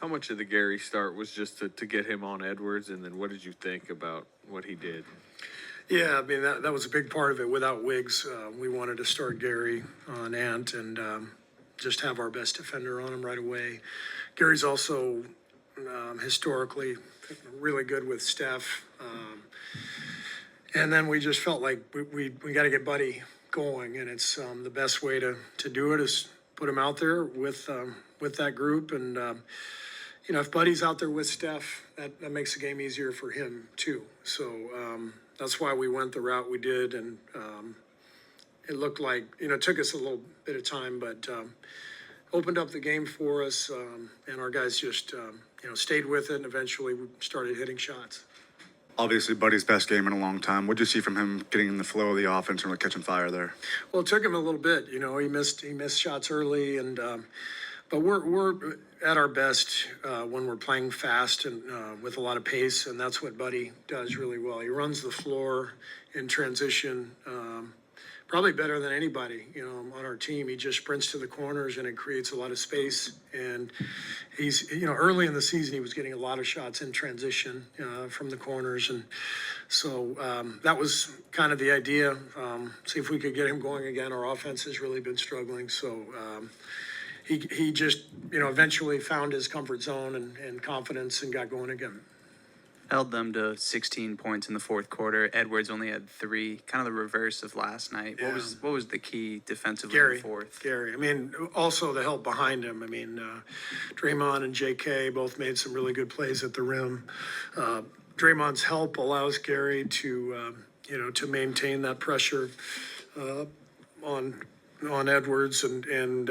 How much of the Gary start was just to get him on Edwards, and then what did you think about what he did? Yeah, I mean, that was a big part of it. Without Wiggs, we wanted to start Gary on Ant and just have our best defender on him right away. Gary's also historically really good with Steph. And then we just felt like we got to get Buddy going, and it's the best way to do it is put him out there with that group. And, if Buddy's out there with Steph, that makes the game easier for him too. So that's why we went the route we did. And it looked like, it took us a little bit of time, but opened up the game for us. And our guys just, stayed with it, and eventually we started hitting shots. Obviously, Buddy's best game in a long time. What did you see from him getting in the flow of the offense and really catching fire there? Well, it took him a little bit. He missed shots early, and but we're at our best when we're playing fast and with a lot of pace, and that's what Buddy does really well. He runs the floor in transition, probably better than anybody, on our team. He just sprints to the corners and it creates a lot of space. And he's, early in the season, he was getting a lot of shots in transition from the corners. And so that was kind of the idea. See if we could get him going again. Our offense has really been struggling. So he just, eventually found his comfort zone and confidence and got going again. Held them to 16 points in the fourth quarter. Edwards only had 3, kind of the reverse of last night. Yeah. What was the key defensively Gary, in the fourth? Gary. I mean, also the help behind him. I mean, Draymond and JK both made some really good plays at the rim. Draymond's help allows Gary to, to maintain that pressure on Edwards and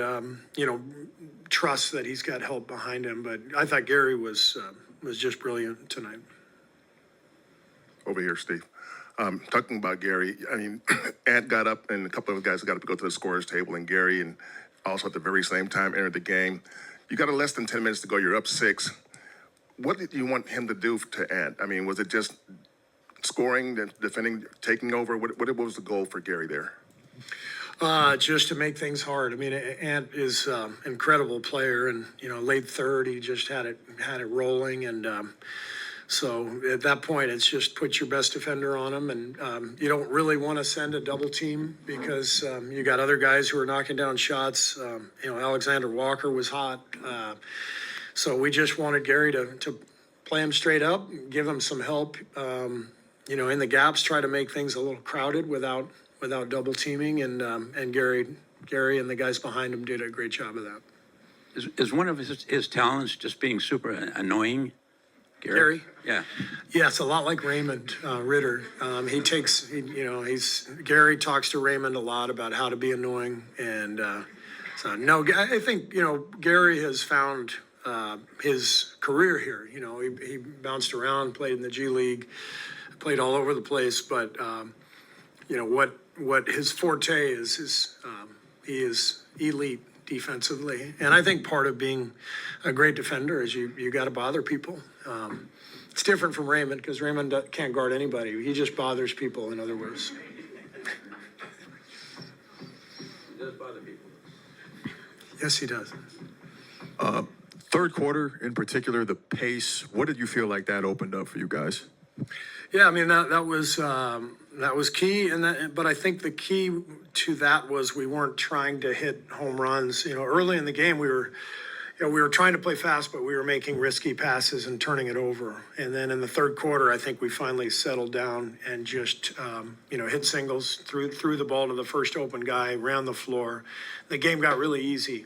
trust that he's got help behind him. But I thought Gary was just brilliant tonight. Over here, Steve. Talking about Gary, I mean, Ant got up and a couple of guys got up to go to the scorer's table, and Gary, and also at the very same time, entered the game. You got less than 10 minutes to go. You're up 6. What did you want him to do to Ant? I mean, was it just scoring, defending, taking over? What was the goal for Gary there? Just to make things hard. I mean, Ant is an incredible player, and late third, he just had it rolling, and so at that point, it's just put your best defender on him, and you don't really want to send a double team because you got other guys who are knocking down shots. Alexander Walker was hot, so we just wanted Gary to play him straight up, give him some help. In the gaps, try to make things a little crowded without double teaming, and Gary and the guys behind him did a great job of that. Is one of his talents just being super annoying? Gary? Yeah. Yeah, it's a lot like Raymond Ridder. Gary talks to Raymond a lot about how to be annoying, and I think Gary has found his career here. He bounced around, played in the G League, played all over the place, but what his forte is he is elite defensively. And I think part of being a great defender is you got to bother people. It's different from Raymond because Raymond can't guard anybody. He just bothers people, in other words. He does bother people. Yes, he does. Third quarter in particular, the pace, what did you feel like that opened up for you guys? Yeah, I mean, that was key, but I think the key to that was we weren't trying to hit home runs. Early in the game, we were trying to play fast, but we were making risky passes and turning it over. And then in the third quarter, I think we finally settled down and just hit singles, threw the ball to the first open guy, ran the floor. The game got really easy,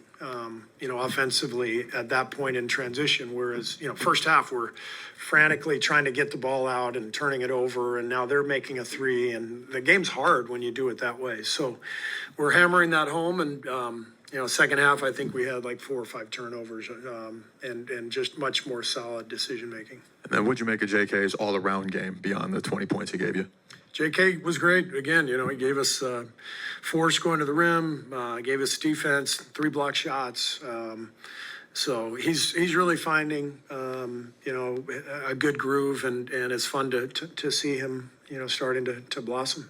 offensively at that point in transition. Whereas first half we're frantically trying to get the ball out and turning it over, and now they're making a 3, and the game's hard when you do it that way. So we're hammering that home, and second half I think we had like 4 or 5 turnovers, and just much more solid decision making. And then what'd you make of JK's all-around game beyond the 20 points he gave you? JK was great. Again, he gave us force going to the rim, gave us defense, 3 block shots. So he's really finding, a good groove, and it's fun to see him, starting to blossom.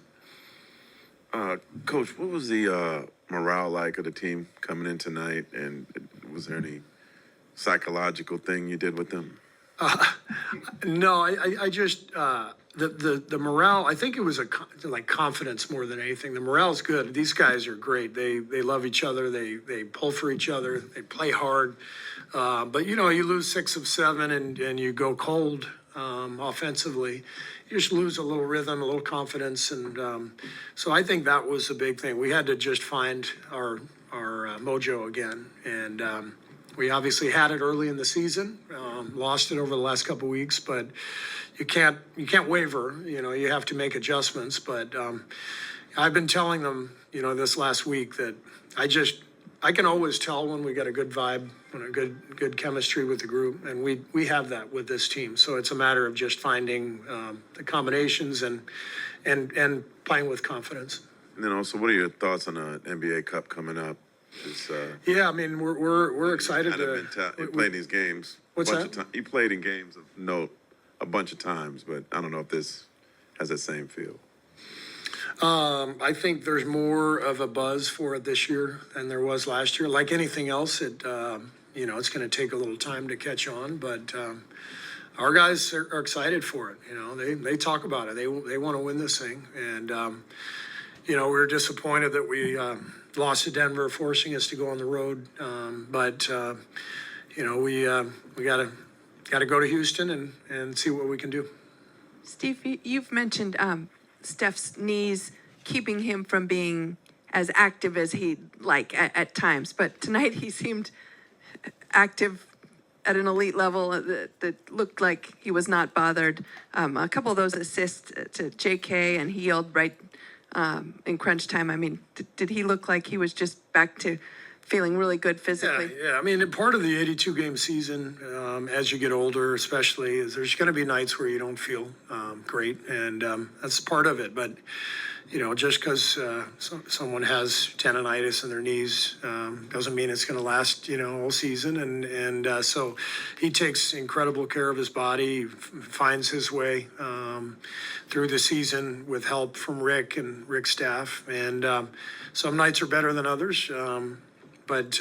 Coach, what was the morale like of the team coming in tonight, and was there any psychological thing you did with them? No, I just, the morale, I think it was like confidence more than anything. The morale's good. These guys are great. They love each other. They pull for each other. They play hard. But you lose 6 of 7 and you go cold, offensively. You just lose a little rhythm, a little confidence. And, so I think that was a big thing. We had to just find our mojo again. And, we obviously had it early in the season, lost it over the last couple of weeks, but you can't waver. You have to make adjustments. But I've been telling them, this last week that I can always tell when we got a good vibe, when a good chemistry with the group, and we have that with this team. So it's a matter of just finding the combinations and playing with confidence. And then also, what are your thoughts on the NBA Cup coming up? Yeah, I mean, we're excited You played these games. What's a bunch that? Of you played in games of note a bunch of times, but I don't know if this has that same feel. I think there's more of a buzz for it this year than there was last year. Like anything else, it's going to take a little time to catch on, but our guys are excited for it. They talk about it. They want to win this thing, and we were disappointed that we lost to Denver, forcing us to go on the road. But we got to go to Houston and see what we can do. Steve, you've mentioned Steph's knees keeping him from being as active as he'd like at times, but tonight he seemed active at an elite level that looked like he was not bothered. A couple of those assists to JK, and he yelled right in crunch time. I mean, did he look like he was just back to feeling really good physically? Yeah. I mean, part of the 82-game season, as you get older, especially, is there's going to be nights where you don't feel great, and that's part of it. But just because someone has tendonitis in their knees doesn't mean it's going to last, all season. And so he takes incredible care of his body, finds his way through the season with help from Rick and Rick's staff. And some nights are better than others. But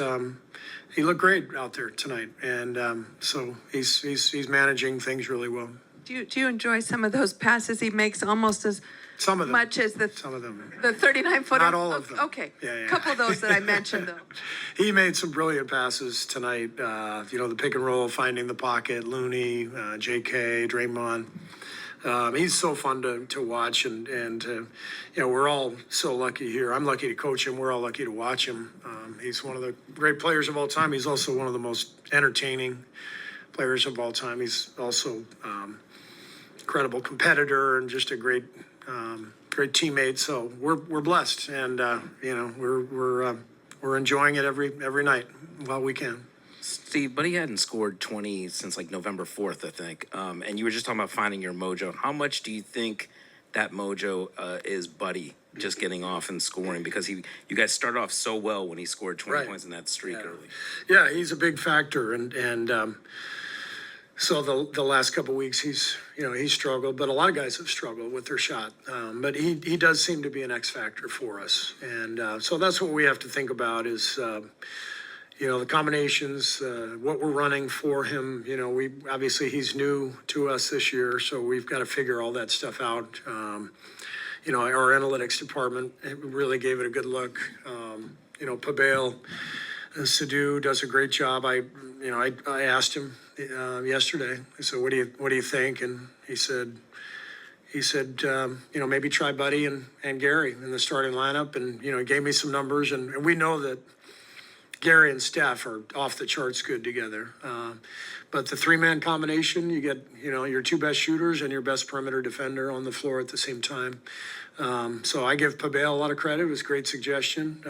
he looked great out there tonight, and so he's managing things really well. Do you enjoy some of those passes he makes almost as Some of them. much as Some of them. the 39-footer? Not all of them. Okay. Yeah. A couple of those that I mentioned, though. He made some brilliant passes tonight. The pick and roll, finding the pocket, Looney, JK, Draymond. He's so fun to watch, and we're all so lucky here. I'm lucky to coach him. We're all lucky to watch him. He's one of the great players of all time. He's also one of the most entertaining players of all time. He's also incredible competitor and just a great teammate. So we're blessed, and we're enjoying it every night while we can. Steve, Buddy hadn't scored 20 since like November 4th, I think. And you were just talking about finding your mojo. How much do you think that mojo is Buddy just getting off and scoring? Because you guys started off so well when he scored 20 Right. points in that streak early. Yeah, he's a big factor, and so the last couple of weeks he's struggled, but a lot of guys have struggled with their shot. But he does seem to be an X factor for us, and so that's what we have to think about is. The combinations, what we're running for him, he's new to us this year, so we've got to figure all that stuff out. Our analytics department really gave it a good look. Pabail Sidhu does a great job. I asked him yesterday. I said, "What do you think?" And he said, maybe try Buddy and Gary in the starting lineup, and he gave me some numbers, and we know that Gary and Steph are off the charts good together. But the 3-man combination, you get, your 2 best shooters and your best perimeter defender on the floor at the same time. So I give Pabail a lot of credit. It was a great suggestion.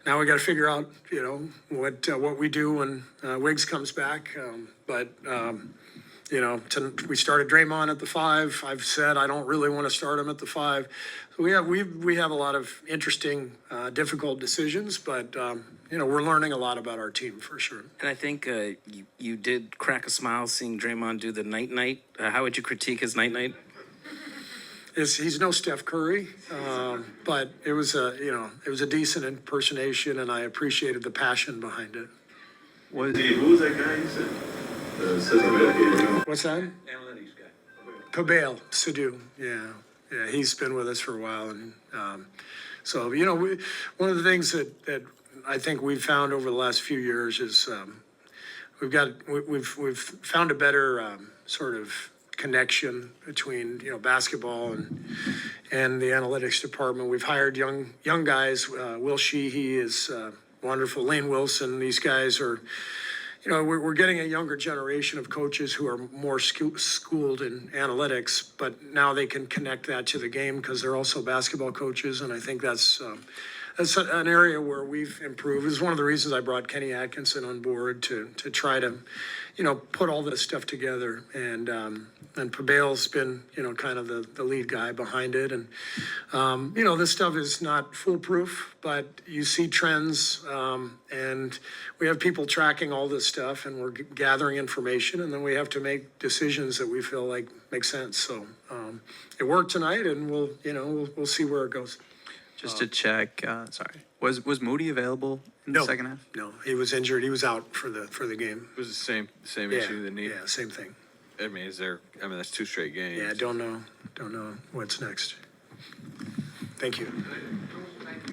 Now we got to figure out, what we do when Wiggs comes back. We started Draymond at the 5. I've said I don't really want to start him at the 5. So we have a lot of interesting, difficult decisions, but we're learning a lot about our team for sure. And I think you did crack a smile seeing Draymond do the night-night. How would you critique his night-night? He's no Steph Curry, but it was a decent impersonation, and I appreciated the passion behind it. Was, Who was that guy you said? The assistant. What's that? Analytics guy. Pabail Sidhu, yeah, he's been with us for a while, and so one of the things that I think we've found over the last few years is we've found a better sort of connection between basketball and the analytics department. We've hired young guys. Will Sheehy is wonderful. Lane Wilson. These guys are. We're getting a younger generation of coaches who are more schooled in analytics, but now they can connect that to the game because they're also basketball coaches, and I think that's an area where we've improved. It's one of the reasons I brought Kenny Atkinson on board to try to, put all this stuff together. And Pabail's been, kind of the lead guy behind it. And, this stuff is not foolproof, but you see trends, and we have people tracking all this stuff, and we're gathering information, and then we have to make decisions that we feel like make sense. So it worked tonight, and we'll see where it goes. just to check, sorry, was Moody available in the second half? No, he was injured. He was out for the game. It was the same Yeah, issue, the knee. yeah, same thing. I mean, that's 2 straight games. Yeah, don't know what's next. Thank you.